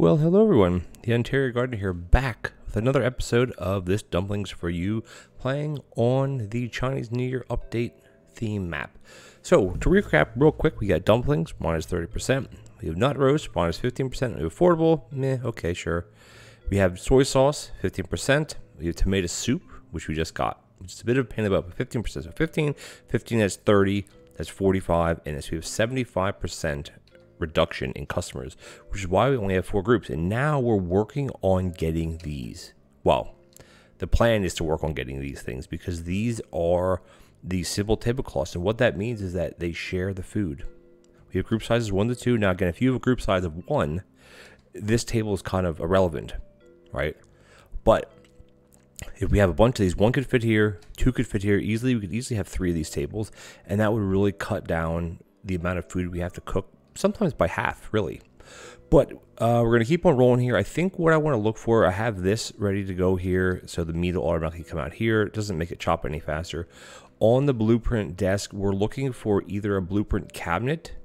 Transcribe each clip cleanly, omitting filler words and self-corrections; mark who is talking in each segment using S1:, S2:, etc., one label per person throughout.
S1: Well, hello everyone. The Ontario Gardener here, back with another episode of this Dumplings for You, playing on the Chinese New Year update theme map. So, to recap real quick, we got dumplings, minus 30%. We have nut roast, minus 15%. We have affordable, meh, okay, sure. We have soy sauce, 15%. We have tomato soup, which we just got, which is a bit of a pain in the butt, but 15%. So 15, that's 30, that's 45, and we have 75% reduction in customers, which is why we only have 4 groups. And now we're working on getting these. Well, the plan is to work on getting these things because these are the simple tablecloths, and what that means is that they share the food. We have group sizes 1 to 2. Now again, if you have a group size of 1, this table is kind of irrelevant, right? But if we have a bunch of these, 1 could fit here, 2 could fit here easily. We could easily have 3 of these tables, and that would really cut down the amount of food we have to cook, sometimes by half, really. But we're going to keep on rolling here. I think what I want to look for, I have this ready to go here, so the meat will automatically come out here. It doesn't make it chop any faster. On the blueprint desk, we're looking for either a blueprint cabinet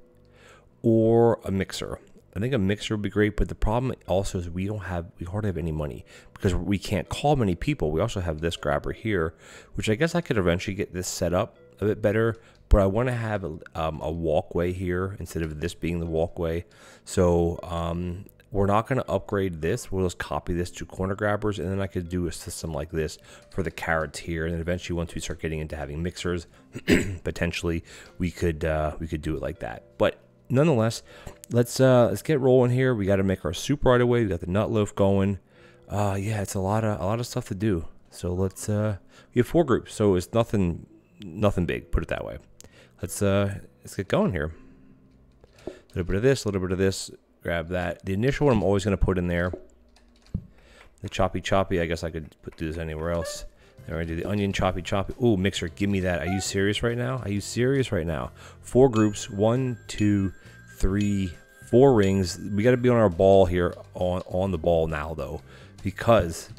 S1: or a mixer. I think a mixer would be great, but the problem also is we hardly have any money because we can't call many people. We also have this grabber here, which I guess I could eventually get this set up a bit better, but I want to have a walkway here instead of this being the walkway. So we're not going to upgrade this. We'll just copy this to corner grabbers, and then I could do a system like this for the carrots here. And then eventually, once we start getting into having mixers, potentially we could do it like that. But nonetheless, let's get rolling here. We got to make our soup right away. We got the nut loaf going. Yeah, it's a lot of stuff to do. So let's we have 4 groups, so it's nothing big, put it that way. Let's get going here. A little bit of this, a little bit of this. Grab that. The initial one I'm always going to put in there. The choppy. I guess I could do this anywhere else. Then we're going to do the onion choppy. Ooh, mixer, give me that. Are you serious right now? 4 groups, 1, 2, 3, 4 rings. We got to be on our ball here, on the ball now though, because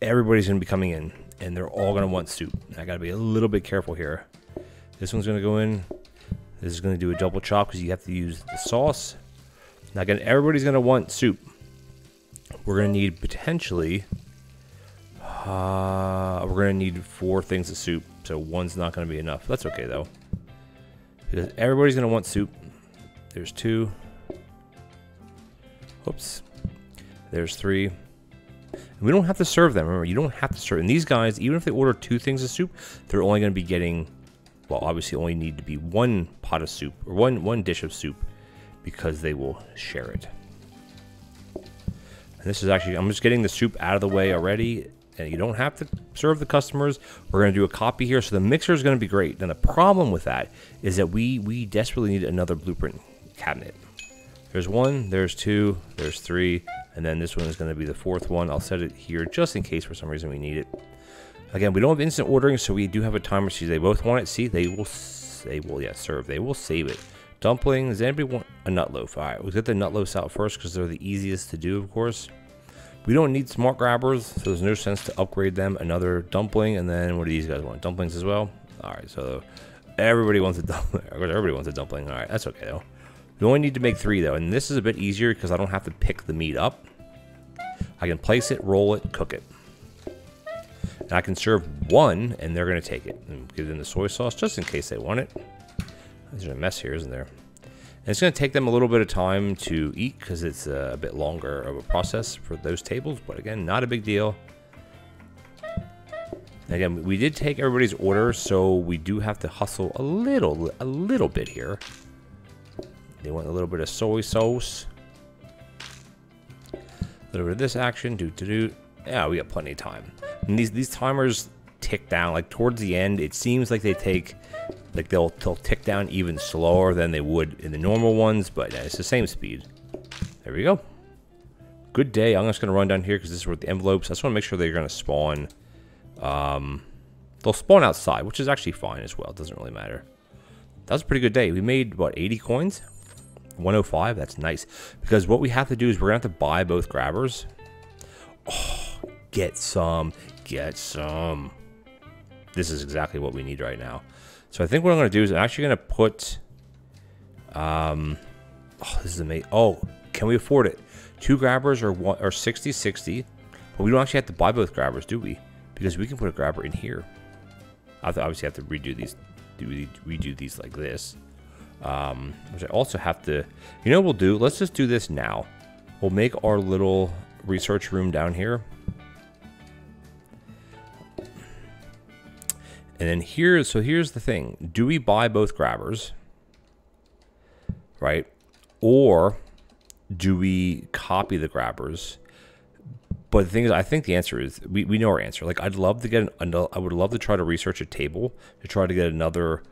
S1: everybody's going to be coming in and they're all going to want soup. I got to be a little bit careful here. This one's going to go in. This is going to do a double chop because you have to use the sauce. Now again, everybody's going to want soup. We're going to need potentially, we're going to need 4 things of soup. So 1's not going to be enough. That's okay though, because everybody's going to want soup. There's 2. Whoops. There's 3. And we don't have to serve them. Remember, you don't have to serve. And these guys, even if they order 2 things of soup, they're only going to be getting, well, obviously only need to be 1 pot of soup, or one dish of soup, because they will share it. And this is actually, I'm just getting the soup out of the way already, and you don't have to serve the customers. We're going to do a copy here, so the mixer is going to be great. Now the problem with that is that we desperately need another blueprint cabinet. There's 1, there's 2, there's 3, and then this one is going to be the 4th one. I'll set it here just in case for some reason we need it. Again, we don't have instant ordering, so we do have a timer. See, they both want it. See, they will serve. They will save it. Dumplings. Does anybody want a nut loaf? All right, we'll get the nut loaves out first because they're the easiest to do, of course. We don't need smart grabbers, so there's no sense to upgrade them. Another dumpling, and then what do these guys want? Dumplings as well? All right, so everybody wants a dumpling. Everybody wants a dumpling. All right, that's okay, though. We only need to make 3, though, and this is a bit easier because I don't have to pick the meat up. I can place it, roll it, cook it. And I can serve 1, and they're going to take it. And give them the soy sauce just in case they want it. There's a mess here, isn't there? And it's going to take them a little bit of time to eat because it's a bit longer of a process for those tables. But again, not a big deal. Again, we did take everybody's order, so we do have to hustle a little bit here. They want a little bit of soy sauce. A little bit of this action. Yeah, we got plenty of time. And these timers tick down. Like towards the end, it seems like they take, like they'll tick down even slower than they would in the normal ones, but it's the same speed. There we go. Good day. I'm just going to run down here because this is where the envelopes. I just want to make sure they're going to spawn. They'll spawn outside, which is actually fine as well. It doesn't really matter. That was a pretty good day. We made, what, 80 coins? 105. That's nice. Because what we have to do is we're going to have to buy both grabbers. Oh, get some. This is exactly what we need right now. So I think what I'm going to do is I'm actually going to put, oh, this is amazing. Oh, can we afford it? 2 grabbers are 60-60, but we don't actually have to buy both grabbers, do we? Because we can put a grabber in here. I obviously have to redo these like this. Which I also have to, you know what we'll do? Let's just do this now. We'll make our little research room down here. And then here's the thing. Do we buy both grabbers? Right? Or do we copy the grabbers? But the thing is, I think the answer is, we know our answer. Like, I'd love to get, I would love to try to research a table to try to get another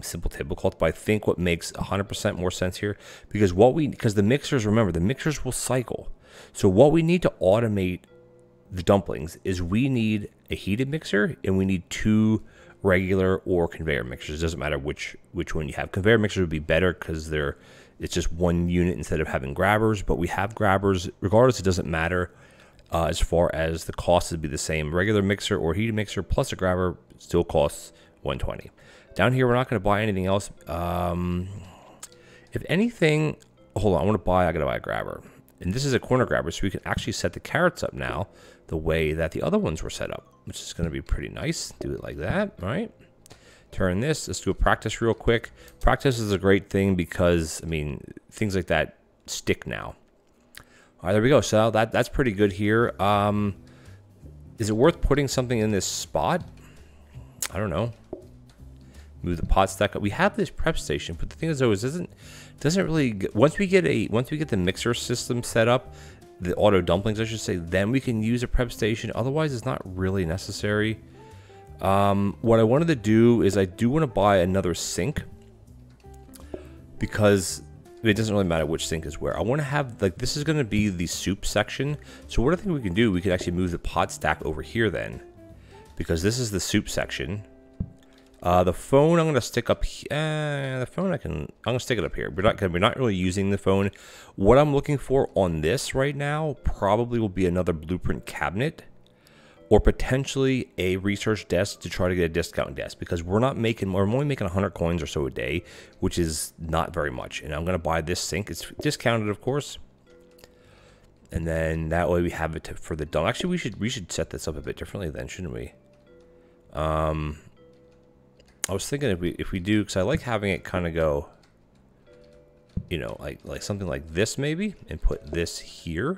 S1: simple tablecloth. But I think what makes 100% more sense here, because the mixers, remember, the mixers will cycle. So what we need to automate the dumplings is we need a heated mixer and we need 2 regular or conveyor mixers. It doesn't matter which one you have. Conveyor mixers would be better because it's just 1 unit instead of having grabbers, but we have grabbers. Regardless, it doesn't matter as far as the cost would be the same. Regular mixer or heated mixer plus a grabber still costs $120. Down here, we're not going to buy anything else. If anything, hold on, I gotta buy a grabber. And this is a corner grabber, so we can actually set the carrots up now the way that the other ones were set up, which is going to be pretty nice. Do it like that, all right? Turn this. Let's do a practice real quick. Practice is a great thing because, I mean, things like that stick now. All right, there we go. So that's pretty good here. Is it worth putting something in this spot? I don't know. Move the pot stack up. We have this prep station, but the thing is, though, is doesn't really. Once we get the mixer system set up, the auto dumplings, I should say, then we can use a prep station. Otherwise, it's not really necessary. What I wanted to do is I do want to buy another sink because it doesn't really matter which sink is where. I want to have, like, this is going to be the soup section. So what I think we can do, we could actually move the pot stack over here then, because this is the soup section. The phone I'm going to stick up here. I'm going to stick it up here. We're not really using the phone. What I'm looking for on this right now probably will be another blueprint cabinet or potentially a research desk to try to get a discount desk, because we're only making 100 coins or so a day, which is not very much. And I'm going to buy this sink. It's discounted, of course. And then that way we have it for the dump. Actually, we should set this up a bit differently then, shouldn't we? I was thinking if we do, because I like having it kind of go, you know, like something like this maybe, and put this here.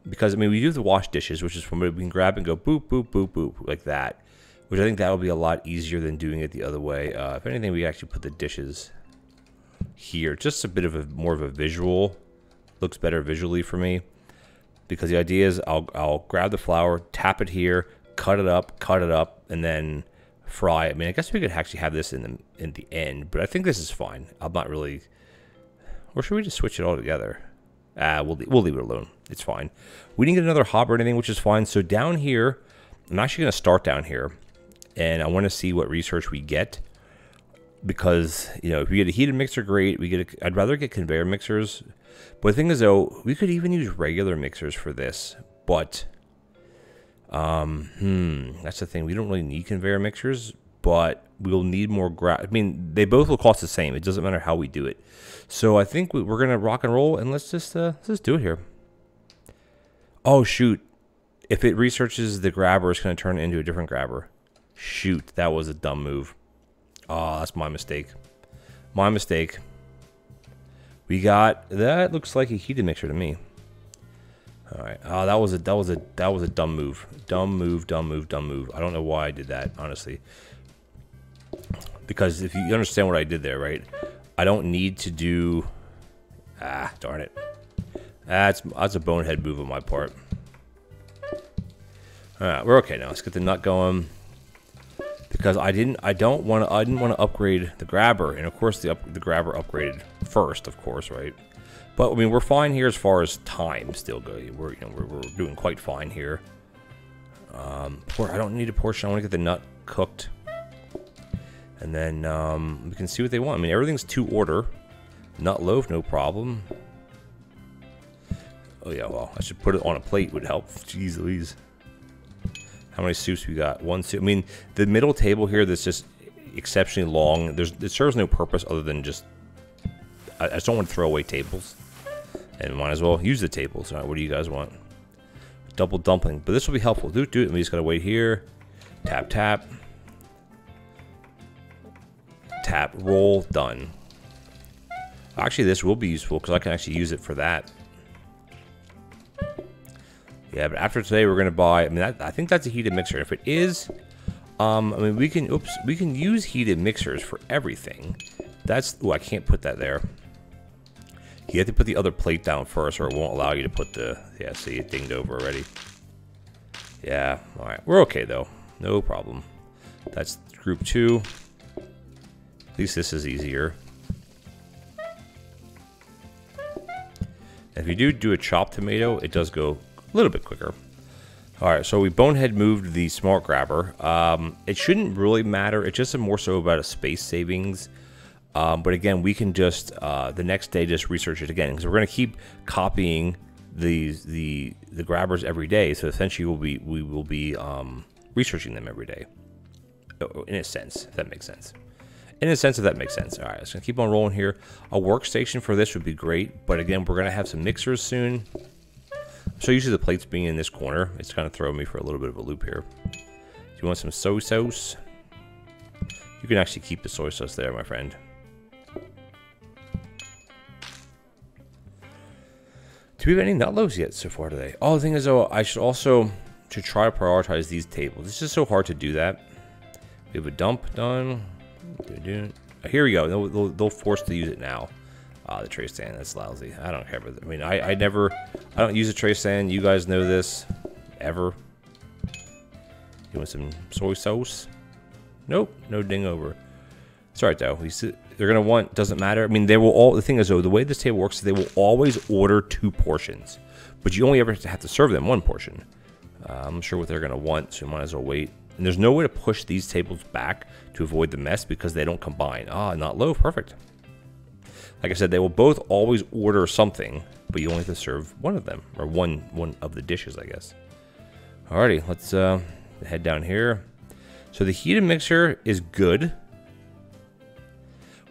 S1: Because, I mean, we do the wash dishes, which is from what we can grab and go boop, boop, boop, boop, like that. Which I think that will be a lot easier than doing it the other way. If anything, we actually put the dishes here. Just a bit of more of a visual. Looks better visually for me. Because the idea is I'll grab the flour, tap it here, cut it up, and then fry. I mean, I guess we could actually have this in the end, but I think this is fine. I'm not really. Or should we just switch it all together? We'll leave it alone. It's fine. We didn't get another hob or anything, which is fine. So down here, I'm actually going to start down here, and I want to see what research we get, because, you know, if we get a heated mixer, great. I'd rather get conveyor mixers, but the thing is, though, we could even use regular mixers for this, but that's the thing. We don't really need conveyor mixers, but we'll need more I mean, they both will cost the same. It doesn't matter how we do it. So I think we're gonna rock and roll, and let's just do it here. Oh shoot! If it researches the grabber, it's gonna turn it into a different grabber. Shoot, that was a dumb move. Oh, that's my mistake. My mistake. We got that. Looks like a heated mixer to me. All right. Oh, that was a dumb move. Dumb move. I don't know why I did that, honestly. Because if you understand what I did there, right? I don't need to do. Ah, darn it. That's a bonehead move on my part. All right, we're okay now. Let's get the nut going. Because I didn't want to upgrade the grabber, and of course the grabber upgraded first, of course, right? But I mean, we're fine here as far as time still goes. We're doing quite fine here. I don't need a portion. I want to get the nut cooked, and then we can see what they want. I mean, everything's to order. Nut loaf, no problem. Oh yeah, well, I should put it on a plate would help. Jeez Louise. How many soups we got? One soup. I mean, the middle table here that's just exceptionally long. It serves no purpose other than just. I just don't want to throw away tables. And might as well use the tables. All right, what do you guys want? Double dumpling. But this will be helpful. Do it. We just got to wait here. Tap, tap. Tap, roll, done. Actually, this will be useful because I can actually use it for that. Yeah, but after today, we're going to buy... I mean, I think that's a heated mixer. If it is... I mean, we can... Oops. We can use heated mixers for everything. That's... Oh, I can't put that there. You have to put the other plate down first, or it won't allow you to put the... Yeah, see, it dinged over already. Yeah, all right. We're okay, though. No problem. That's group 2. At least this is easier. If you do a chopped tomato, it does go a little bit quicker. All right, so we bonehead moved the smart grabber. It shouldn't really matter. It's just more so about a space savings. But again, we can just the next day just research it again, because we're going to keep copying the grabbers every day. So essentially, we will be researching them every day. In a sense, if that makes sense. In a sense, if that makes sense. All right, let's keep on rolling here. A workstation for this would be great, but again, we're going to have some mixers soon. So usually the plates being in this corner, it's kind of throwing me for a little bit of a loop here. Do you want some soy sauce? You can actually keep the soy sauce there, my friend. Do we have any nut loaves yet so far today? Oh, the thing is, though, I should try to prioritize these tables. It's just so hard to do that. We have a dump done. Here we go. They'll force to use it now. The tray stand, that's lousy. I don't care about that. I mean, I don't use a tray stand. You guys know this. Ever. You want some soy sauce? Nope, no ding over. It's alright though. They're gonna want, doesn't matter. I mean, they will all, the thing is though, the way this table works is they will always order 2 portions. But you only ever have to serve them 1 portion. I'm not sure what they're gonna want, so you might as well wait. And there's no way to push these tables back to avoid the mess because they don't combine. Ah, not loaf, perfect. Like I said, they will both always order something, but you only have to serve one of them, or one of the dishes, I guess. Alrighty, let's head down here. So the heated mixer is good.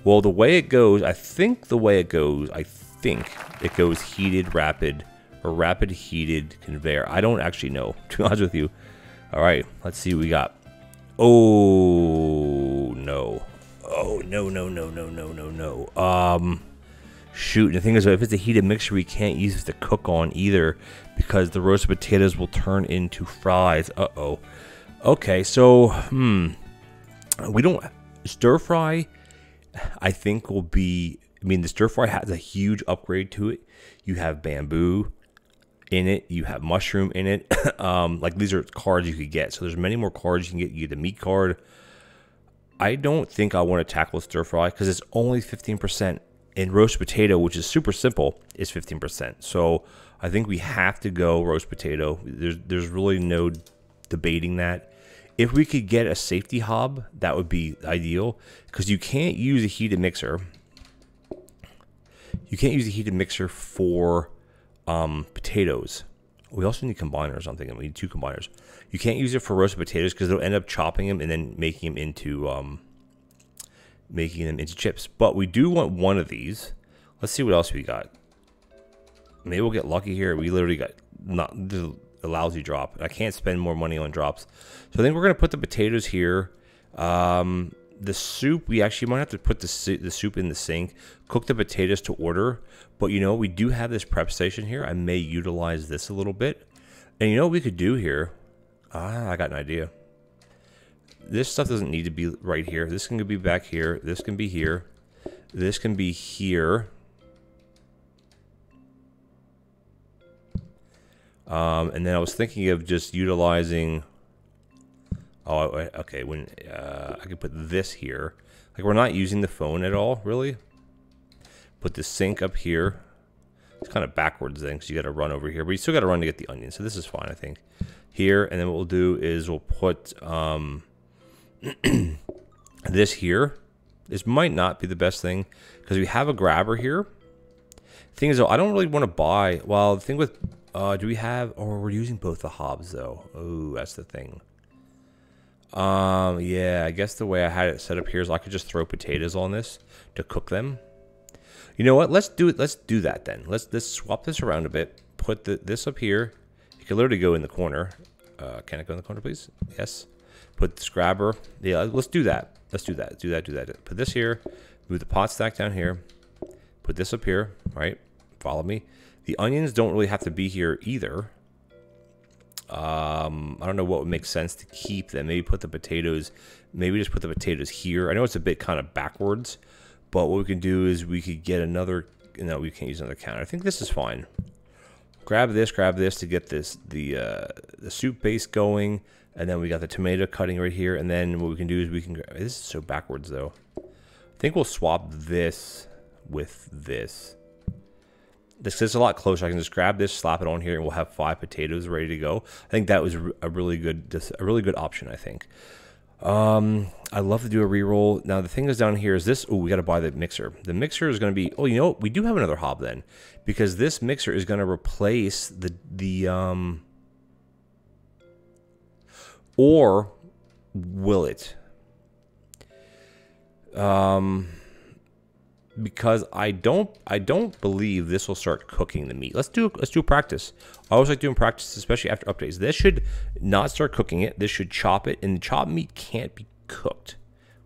S1: Well, the way it goes, I think it goes heated, rapid, or rapid heated conveyor. I don't actually know, to be honest with you. All right, let's see what we got. Oh, no. Oh, no. Shoot, the thing is, if it's a heated mixer, we can't use it to cook on either because the roasted potatoes will turn into fries. Uh-oh. Okay, so, we don't... Stir fry, I think, will be... I mean, the stir fry has a huge upgrade to it. You have bamboo in it. You have mushroom in it. Like, these are cards you could get. So there's many more cards you can get. You get the meat card. I don't think I want to tackle stir fry because it's only 15%. And roast potato, which is super simple, is 15%. So I think we have to go roast potato. There's really no debating that. If we could get a safety hob, that would be ideal because you can't use a heated mixer. You can't use a heated mixer for potatoes. We also need combiners. I'm thinking we need 2 combiners. You can't use it for roasted potatoes because they'll end up chopping them and then making them into chips. But we do want one of these. Let's see what else we got. Maybe we'll get lucky here. We literally got a lousy drop. I can't spend more money on drops. So I think we're going to put the potatoes here. The soup, we actually might have to put the soup in the sink. Cook the potatoes to order. But, you know, we do have this prep station here. I may utilize this a little bit. And you know what we could do here? I got an idea. This stuff doesn't need to be right here. This can be back here. This can be here. This can be here. And then I was thinking of just utilizing... Oh, okay. When I could put this here. Like, we're not using the phone at all, really. Put the sink up here. It's kind of backwards then, because you got to run over here. But you still got to run to get the onion. So this is fine, I think. Here, and then what we'll do is we'll put... this here. This might not be the best thing because we have a grabber here. Thing is though, I don't really want to buy. Well, the thing with do we have, or we're using both the hobs though. Oh, that's the thing. Yeah, I guess the way I had it set up here is I could just throw potatoes on this to cook them. You know what? Let's do it. Let's do that then. Let's swap this around a bit. Put this up here. You can literally go in the corner. Can it go in the corner, please? Yes. Put this grabber. Yeah, let's do that. Let's do that. Do that. Put this here. Move the pot stack down here. Put this up here. Right? Follow me. The onions don't really have to be here either. I don't know what would make sense to keep them. Maybe put the potatoes. Maybe just put the potatoes here. I know it's a bit kind of backwards, but what we can do is we could get another. No, we can't use another counter. I think this is fine. Grab this to get this the soup base going, and then we got the tomato cutting right here. And then what we can do is we can. This is so backwards though. I think we'll swap this with this. This is a lot closer. I can just grab this, slap it on here, and we'll have 5 potatoes ready to go. I think that was a really good option. I think. I love to do a reroll. Now the thing is down here is this. Oh, we got to buy the mixer. The mixer is going to be. Oh, you know what? We do have another hob then, because this mixer is going to replace the. Or will it? Because I don't believe this will start cooking the meat. Let's do a practice. I always like doing practice, especially after updates. This should not start cooking it. This should chop it, and the chopped meat can't be cooked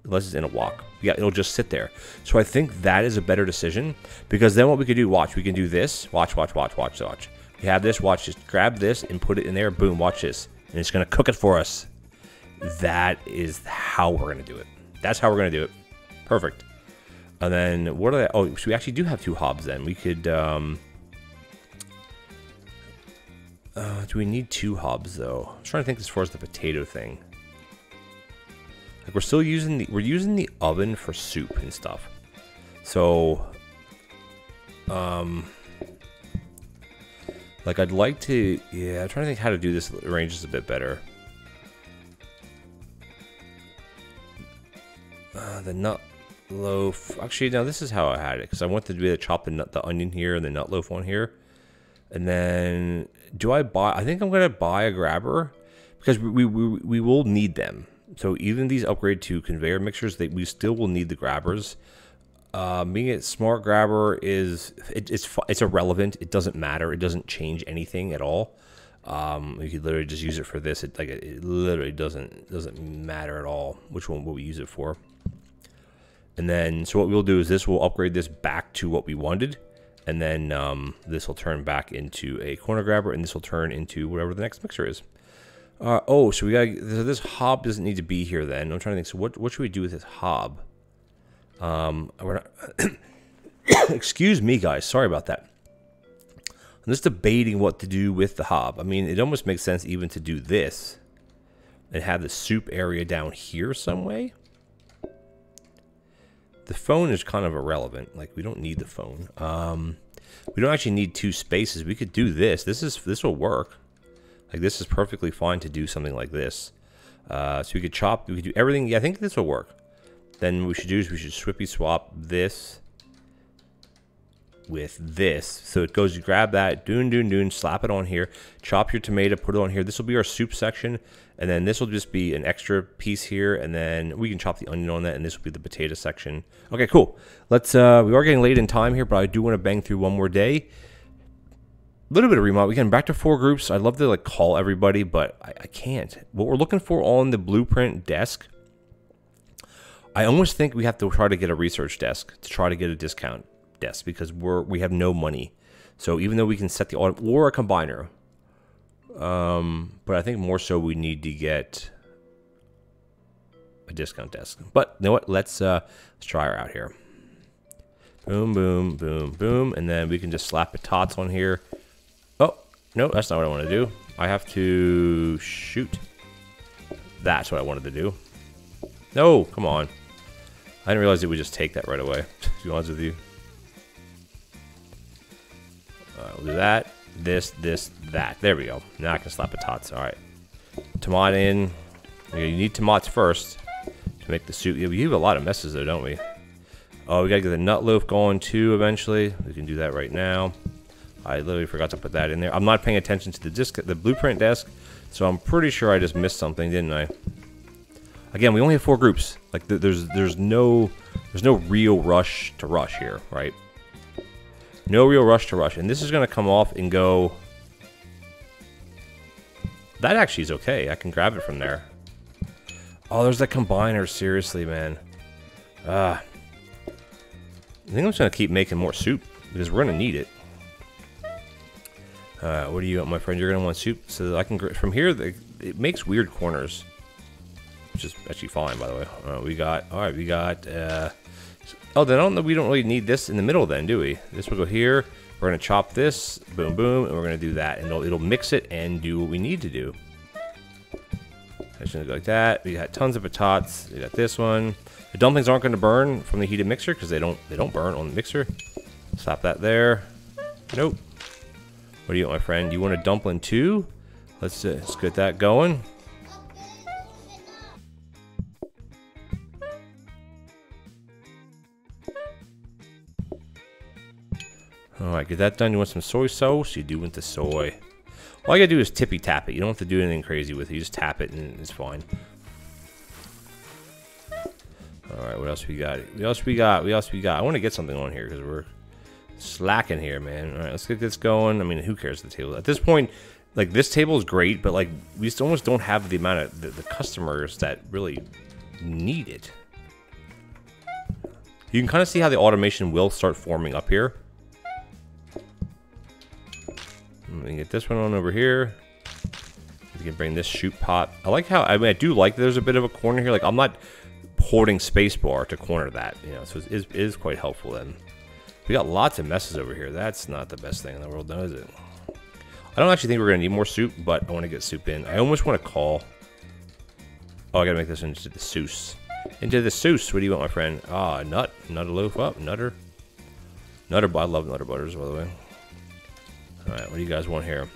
S1: unless it's in a wok. Yeah, it'll just sit there. So I think that is a better decision, because then what we could do, watch, we can do this. Watch. We have this. Watch, just grab this and put it in there. Boom, watch this, and it's gonna cook it for us. That is how we're gonna do it. That's how we're gonna do it. Perfect. And then what are they? Oh, so we actually do have 2 hobs then. We could. Do we need 2 hobs though? I'm trying to think as far as the potato thing. Like we're still using the oven for soup and stuff. So, like I'd like to. Yeah, I'm trying to think how to do this. Arrange this a bit better. The nut loaf. Actually, no, this is how I had it, because I wanted to be able to chop the onion here and the nut loaf on here. And then I think I'm gonna buy a grabber, because we will need them. So even these upgrade to conveyor mixers, we still will need the grabbers. Being a smart grabber it's irrelevant. It doesn't matter. It doesn't change anything at all. You could literally just use it for this. It literally doesn't matter at all which one will we use it for. And then, so what we'll do is this will upgrade this back to what we wanted. And then this will turn back into a corner grabber, and this will turn into whatever the next mixer is. So we got so this hob doesn't need to be here then. I'm trying to think, so what should we do with this hob? We're not excuse me, guys. Sorry about that. I'm just debating what to do with the hob. I mean, it almost makes sense even to do this and have the soup area down here some way. The phone is kind of irrelevant. Like, we don't need the phone. We don't actually need 2 spaces. We could do this. This will work. Like, this is perfectly fine to do something like this. So we could chop. We could do everything. Yeah, I think this will work. Then what we should do is we should swippy swap this with this. So it goes, you grab that, slap it on here, chop your tomato, put it on here. This will be our soup section, and then this will just be an extra piece here, and then we can chop the onion on that, and this will be the potato section. Okay, cool. Let's, we are getting late in time here, but I do want to bang through one more day. A little bit of remodel. Again, back to 4 groups. I'd love to like call everybody, but I can't. What we're looking for on the blueprint desk, I almost think we have to try to get a research desk to try to get a discount desk, because we have no money. So even though we can set the auto or a combiner, but I think more so we need to get a discount desk. But you know what? Let's try her out here. Boom, boom, boom, boom, and then we can just slap the tots on here. Oh no, that's not what I want to do. I have to shoot. That's what I wanted to do. No, come on. I didn't realize it would just take that right away, to be honest with you. We'll do that, this, that. There we go. Now I can slap the tots. All right. Tomato in. You need tomatoes first to make the soup. Yeah, we have a lot of messes though, don't we? Oh, we gotta get the nut loaf going too eventually. We can do that right now. I literally forgot to put that in there. I'm not paying attention to the blueprint desk, so I'm pretty sure I just missed something, didn't I? Again, we only have 4 groups. Like there's no real rush to rush here, right? No real rush to rush. And this is going to come off and go... That actually is okay. I can grab it from there. Oh, there's that combiner. Seriously, man. I think I'm just going to keep making more soup because we're going to need it. What do you want, my friend? You're going to want soup? So that I can... From here, it makes weird corners. Which is actually fine, by the way. We got... Alright, we got... oh, then we don't really need this in the middle then, do we? This will go here. We're going to chop this. Boom, boom. And we're going to do that. And it'll mix it and do what we need to do. It's going to go like that. We got tons of patatas. We got this one. The dumplings aren't going to burn from the heated mixer because they don't burn on the mixer. Stop that there. Nope. What do you want, my friend? You want a dumpling too? Let's get that going. Alright, get that done. You want some soy sauce? You do want the soy. All you gotta do is tippy tap it. You don't have to do anything crazy with it. You just tap it and it's fine. Alright, what else we got? What else we got? What else we got? I want to get something on here because we're slacking here, man. Alright, let's get this going. I mean, who cares the table? At this point, like, this table is great, but, like, we just almost don't have the amount of the customers that really need it. You can kind of see how the automation will start forming up here. Let me get this one on over here. We can bring this shoot pot. I like how, I mean, I do like that there's a bit of a corner here. Like, I'm not holding spacebar to corner that, you know, so it is quite helpful then. We got lots of messes over here. That's not the best thing in the world, though, is it? I don't actually think we're going to need more soup, but I want to get soup in. I almost want to call... Oh, I got to make this into the sauce. Into the sauce. What do you want, my friend? Ah, nut. Nutter loaf up. Nutter. Nutter. I love Nutter Butters, by the way. Alright, what do you guys want here?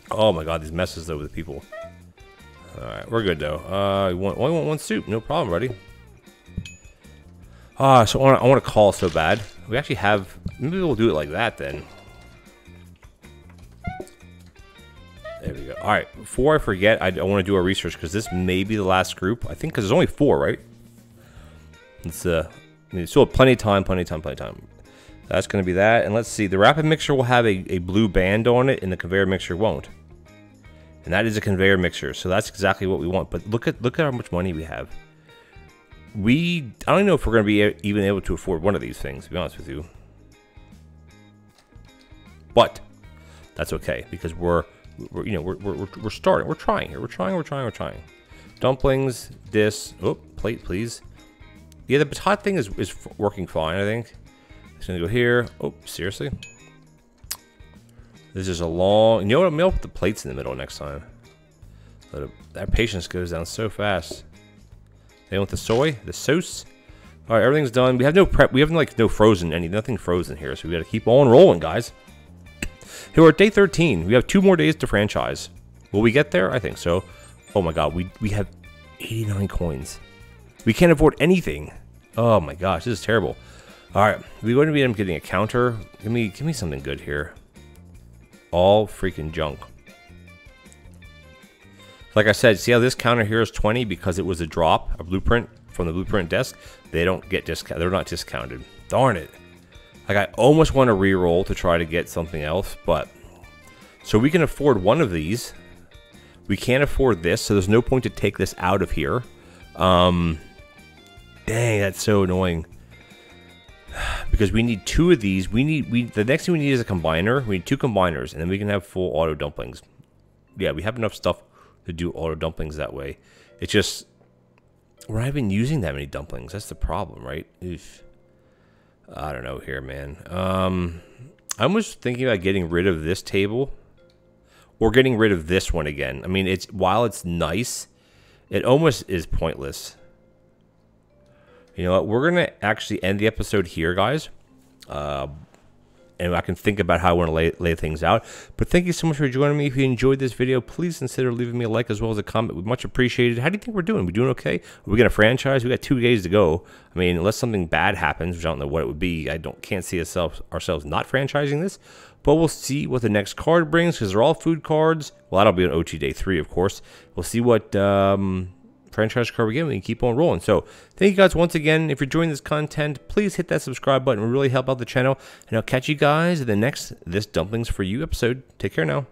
S1: Oh my god, these messes, though, with the people. Alright, we're good, though. I only want one soup. No problem, buddy. So I want to call so bad. We actually have... Maybe we'll do it like that, then. There we go. Alright, before I forget, I want to do our research, because this may be the last group. I think, because there's only 4, right? It's, I mean, still plenty of time. That's going to be that. And let's see. The rapid mixer will have a blue band on it, and the conveyor mixer won't. And that is a conveyor mixer, so that's exactly what we want. But look at how much money we have. I don't know if we're going to be even able to afford one of these things, to be honest with you. But that's okay, because we're starting. We're trying here. We're trying. Dumplings. This. Oh, plate, please. Yeah, the batat thing is working fine, I think. It's gonna go here. Oh, seriously? This is a long... You know what? I'm gonna put the plates in the middle next time. That patience goes down so fast. They want the soy, the sauce. All right, everything's done. We have no prep. We have like no frozen, nothing frozen here. So we got to keep on rolling, guys. Here we're at day 13. We have 2 more days to franchise. Will we get there? I think so. Oh my god, we have 89 coins. We can't afford anything. Oh my gosh, this is terrible. All right, we're going to be getting a counter. Give me something good here. All freaking junk. Like I said, see how this counter here is 20 because it was a drop, a blueprint from the blueprint desk. They don't get discount. They're not discounted. Darn it. Like I almost want to re-roll to try to get something else, but so we can afford one of these. We can't afford this, so there's no point to take this out of here. Dang, that's so annoying. Because we need 2 of these. The next thing we need is a combiner. We need 2 combiners, and then we can have full auto dumplings. Yeah, we have enough stuff to do auto dumplings that way. It's just we're not even using that many dumplings. That's the problem, right? Oof. I don't know here, man. I was thinking about getting rid of this table or getting rid of this one again. I mean, while it's nice, it almost is pointless. You know what? We're going to actually end the episode here, guys. And I can think about how I want to lay things out. But thank you so much for joining me. If you enjoyed this video, please consider leaving me a like as well as a comment. We'd much appreciated. How do you think we're doing? We doing okay? Are we going to franchise? We got 2 days to go. I mean, unless something bad happens, which I don't know what it would be, can't see ourselves not franchising this. But we'll see what the next card brings because they're all food cards. Well, that'll be on OT Day 3, of course. We'll see what... franchise card again, we can keep on rolling. So thank you guys once again. If you're enjoying this content, please hit that subscribe button. It will really help out the channel. And I'll catch you guys in the next This Dumplings For You episode. Take care now.